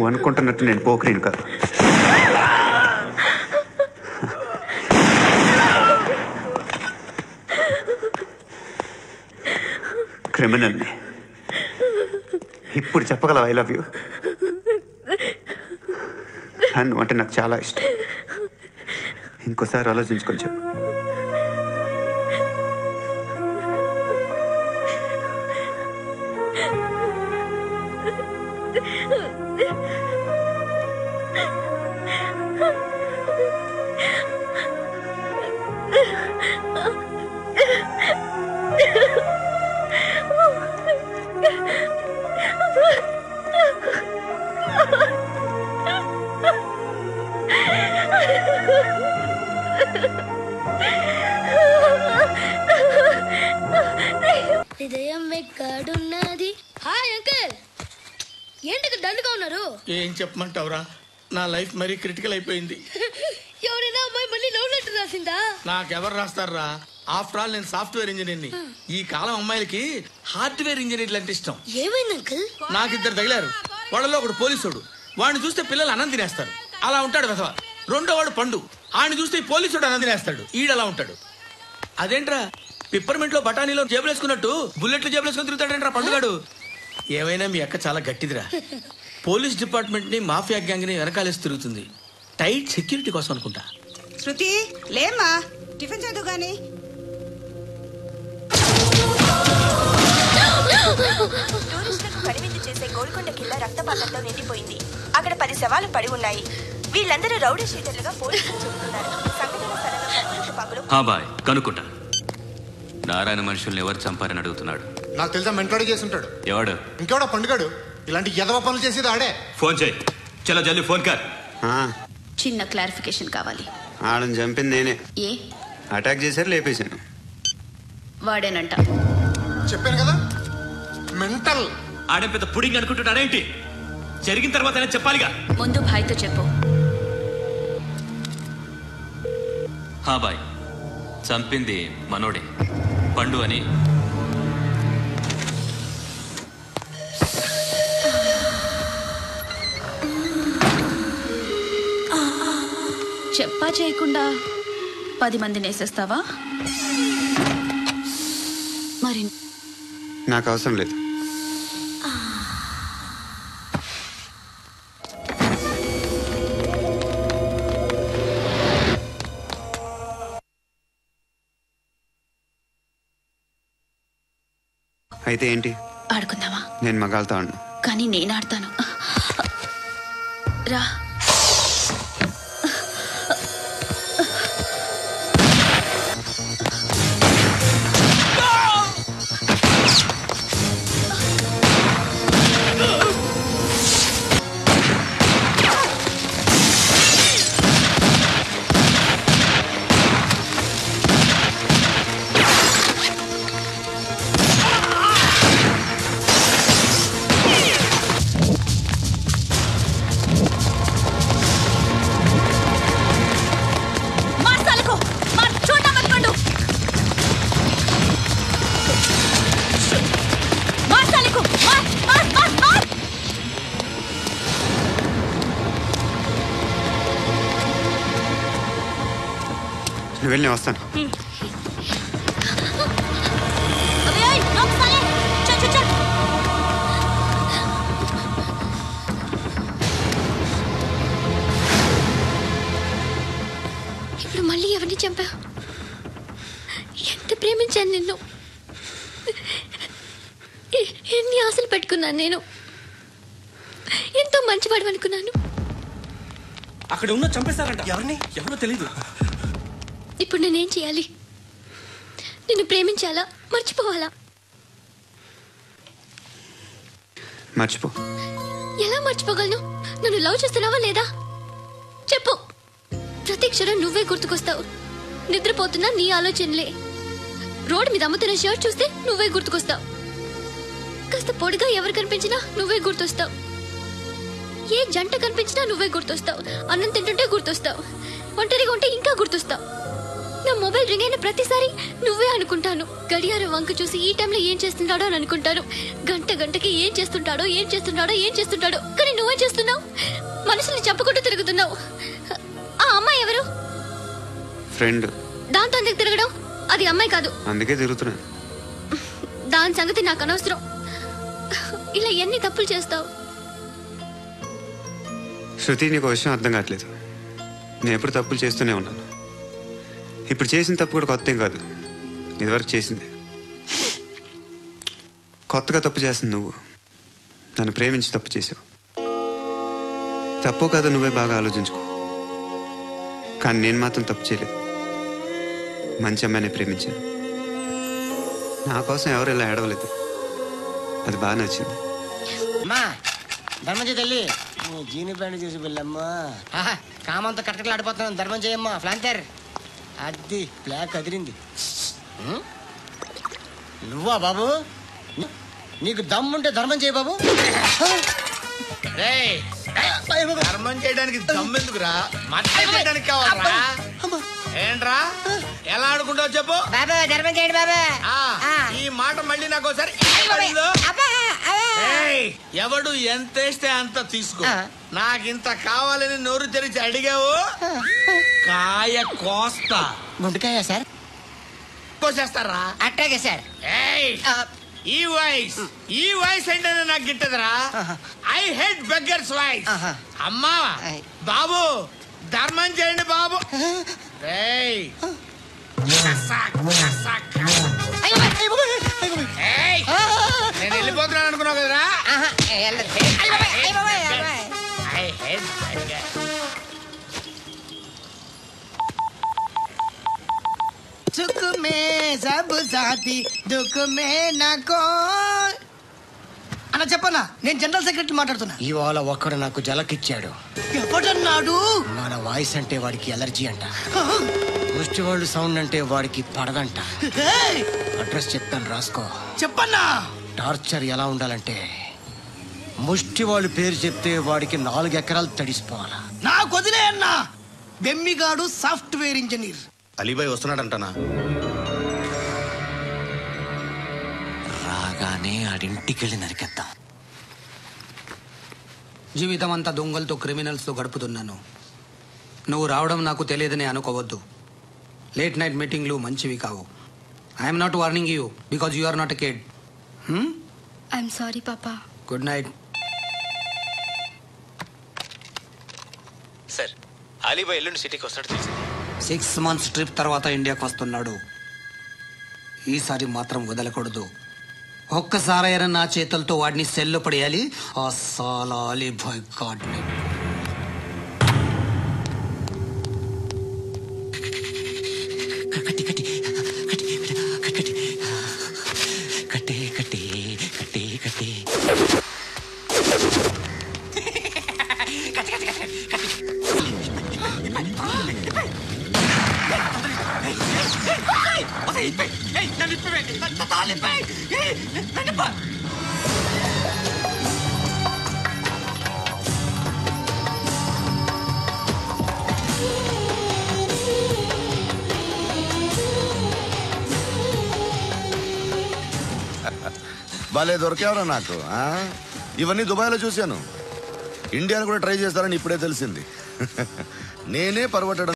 నువ్వు అనుకుంటున్నట్టు నేను పోకరీని కాదు. క్రిమినల్ని. ఇప్పుడు చెప్పగలవు ఐ లవ్ యూ? నువ్వు అంటే నాకు చాలా ఇష్టం. ఇంకోసారి ఆలోచించుకొని చెప్పు. హృదయం ఎక్కడున్నది? హాయ్ అంకుల్, ఏంటి డల్గా ఉన్నారు? ఏం చెప్పమంటావురా, నా లైఫ్ మరీ క్రిటికల్ అయిపోయింది. ఎవరైనా అమ్మాయి మళ్ళీ లవ్ లెటర్ రాసిందా? నాకెవరు రాస్తారా? ఆఫ్టర్ ఆల్ నేను సాఫ్ట్వేర్ ఇంజనీర్ని. ఈ కాలం అమ్మాయిలకి హార్డ్వేర్ ఇంజనీర్లు అంటే ఇష్టం. ఏమైంది అంకుల్? నాకిద్దరు తగిలారు. వాళ్ళలో ఒకడు పోలీసుడు. వాడిని చూస్తే పిల్లలు అన్నం తినేస్తారు, అలా ఉంటాడు వెధవ. రెండో వాడు పండు. ఆయన చూస్తే పోలీసుడు అన్నం తినేస్తాడు, ఈడలా ఉంటాడు. అదేంట్రా పిప్పర్మెంట్ లో బఠానీలో జేబులు వేసుకున్నట్టు బుల్లెట్లు జేబులు వేసుకుని తిరుగుతాడేంట్రా పండుగాడు. ఏమైనా మీ అక్క చాలా గట్టిదిరా. పోలీస్ డిపార్ట్మెంట్ ని మాఫియా గ్యాంగ్ ని వెనకాలేసి తిరుగుతుంది. టైట్ సెక్యూరిటీ కోసం అనుకుంటా. శృతి లేమ్మా, టిఫిన్ చదువు గాని. టూరిస్టులకు కనువిందు చేసే గోల్కొండ కిల్లా రక్తపాతంతో నిండిపోయింది. అక్కడ 10 శవాలు పడి ఉన్నాయి. వీళ్ళందరూ రౌడీ షీటర్లుగా పోలీసులు చెబుతున్నారు. సంఘటన స్థలంలో బాయ్ కనుక్కుంటా. నారాయణ మనుషుల్ని ఎవరు చంపారని అడుగుతున్నాడు. నాకు తెలుసా, మెంటోడి చేసి ఉంటాడు. ఎవడు? ఇంకెవడో పండుగాడు. ఇలాంటి ఎదవ పనులు చేసేది ఆడే. ఫోన్ చేయి. చలో జల్దీ ఫోన్ కర్. చిన్న క్లారిఫికేషన్ కావాలి. ఆడని చంపింది నేనే. ఏ అటాక్ చేశారు, లేపేశాను. వాడేనంట. చెప్పాను కదా మెంటల్. ఆడే పెద్ద పుడింగ్ అనుకుంటున్నాడేంటి? జరిగిన తర్వాత చెప్పాలిగా. ముందు భాయ్తో చెప్పు. బాయ్ చంపింది మనోడే, పండు అని. చెప్పా చేయకుండా 10 మందిని వేసేస్తావా? మరి నాకు అవసరం లేదు. అయితే ఏంటి? ఆడుకుందామా? నేను మగాళ్ళతో ఆడను. కానీ నేను ఆడతాను. రా. వెళ్ళి వస్తాను. ఇప్పుడు మళ్ళీ ఎవరిని చంపా? ఎంత ప్రేమించాను నిన్ను, ఎన్ని ఆశలు పెట్టుకున్నాను. నేను ఎంతో మంచివాడు అనుకున్నాను. అక్కడ ఉన్న చంపేస్తారంట. ఎవరిని? ఎవరో తెలీదు. ఇప్పుడు నేనేం చేయాలి? నిన్ను ప్రేమించాలా, మర్చిపోవాలా? మర్చిపో. ఎలా మర్చిపోగలను? నన్ను లవ్ చేస్తున్నావా లేదా చెప్పు. ప్రతి క్షణం నువ్వే గుర్తుకొస్తావు. నిద్రపోతున్నా నీ ఆలోచనలే. రోడ్ మీద అమ్ముతున్న షర్ట్ చూస్తే నువ్వే గుర్తుకొస్తావు. కాస్త పొడిగా ఎవరు కనిపించినా నువ్వే గుర్తొస్తావు. ఏ జంట కనిపించినా నువ్వే గుర్తొస్తావు. అన్నం తింటుంటే గుర్తొస్తావు. ఒంటరిగా ఉంటే ఇంకా గుర్తొస్తావు. నా మొబైల్ రింగ్ అయిన ప్రతిసారి నువ్వే అనుకుంటాను. గడియారం వంక చూసి ఈ టైంలో ఏం చేస్తున్నాడో అని అనుకుంటాను. గంటకి ఏం చేస్తుంటాడో కానీ నువ్వేం చేస్తున్నావు? మనుషుల్ని చంపుకుంటూ తిరుగుతున్నావు. ఆ అమ్మాయి ఎవరు? ఫ్రెండ్. దాంతో ఎందుకు తిరగడం? అది అమ్మాయి కాదు. అందుకే తిరుగుతున్నా. దాని సంగతి నాకు అనవసరం. ఇలా ఎన్ని తప్పులు చేస్తావు? శృతి, నీకు విషయం అర్థం కావట్లేదు. నేను ఎప్పుడు తప్పులు చేస్తూనే ఉన్నాను. ఇప్పుడు చేసిన తప్పు కూడా కొత్త ఏం కాదు, ఇదివరకు చేసింది. కొత్తగా తప్పు చేస్తుంది నువ్వు. నన్ను ప్రేమించి తప్పు చేసావు. తప్పు కాదు నువ్వే బాగా ఆలోచించుకో. కానీ నేను మాత్రం తప్పు చేయలేదు. మంచి అమ్మాయిని ప్రేమించాను. నా కోసం ఎవరు ఇలా ఏడవలేదు. అది బాగా నచ్చింది. అమ్మా ధర్మం చేయి తల్లి. జీని ప్యాంట్ చూసి వెళ్ళమ్మా. కామంతో కట్టకలు ఆడిపోతున్నాను. ధర్మం చేయమ్మా. ఫ్లాంతర్ అది బ్లాక్ అదిరింది. నువ్వా బాబు? నీకు దమ్ముంటే ధర్మం చేయి బాబు. ధర్మం చేయడానికి దమ్మెందుకురా? చేయడానికి కావాలరా? ఏంట్రా ఎలా ఆడుకుంటావు చెప్పు. బాబా ధర్మం చేయండి బాబా. ఈ మాట మళ్ళీ నాకు ఒకసారి ఎవడు ఎంత వేస్తే అంత తీసుకో. నాకింత కావాలని నోరు తెరిచి అడిగావు, కాయ కోస్తా. గుంటకాయ సార్? కోసేస్తారా? అట్టాగే సార్. ఈ వాయిస్ ఏంటనే నాకు గిట్టదురా. I hate beggars voice. అమ్మా బాబు ధర్మం చేయండి బాబు. నేను వెళ్ళిపోతున్నాను అనుకున్నావు కదరా. సుఖ మే సబ్ సాథీ దుఃఖ మే నాకో అన్న చెప్పన్నా. నేను జనరల్ సెక్రటరీ మాట్లాడుతున్నా. ఇవాళ ఒక్కడు నాకు జలకిచ్చాడు. ఎవడన్నాడు? మన వాయిస్ అంటే వాడికి ఎలర్జీ అంట. ముష్టి వాళ్ళు సౌండ్ అంటే వాడికి పడదంట. అడ్రస్ చెప్తాను రాసుకో. చెప్పన్నా. టార్చర్ ఎలా ఉండాలంటే ముష్టి వాళ్ళు పేరు చెప్తే వాడికి 4 ఎకరాలు తడిసిపోవాలా. నాకు వదిలే అన్నా. బెమ్మిగాడు సాఫ్ట్వేర్ ఇంజనీర్. అలీబాయ్ వస్తున్నాడంటనా? రాగానే ఆడింటికెళ్ళి నరికేద్దాం. జీవితం అంతా దొంగలతో క్రిమినల్స్తో గడుపుతున్నాను. నువ్వు రావడం నాకు తెలియదని అనుకోవద్దు. లేట్ నైట్ మీటింగ్లు మంచివి కావు. I'm not warning you because you are not a kid. I'm sorry papa. Good night. Sir Alibhai ఎల్లుండి సిటీకి వస్తాడు తెలిసింది. 6 months ట్రిప్ తర్వాత ఇండియాకి వస్తున్నాడు. ఈసారి మాత్రం వదలకూడదు. ఒక్కసారైనా నా చేతులతో వాడిని సెల్లో పడేయాలి. ఆ సాలా అలీబాయ్ గాడ్ని. భలే దొరికేవరా నాకు. ఇవన్నీ దుబాయ్లో చూశాను. ఇండియాను కూడా ట్రై చేస్తారని ఇప్పుడే తెలిసింది. నేనే పర్వటడం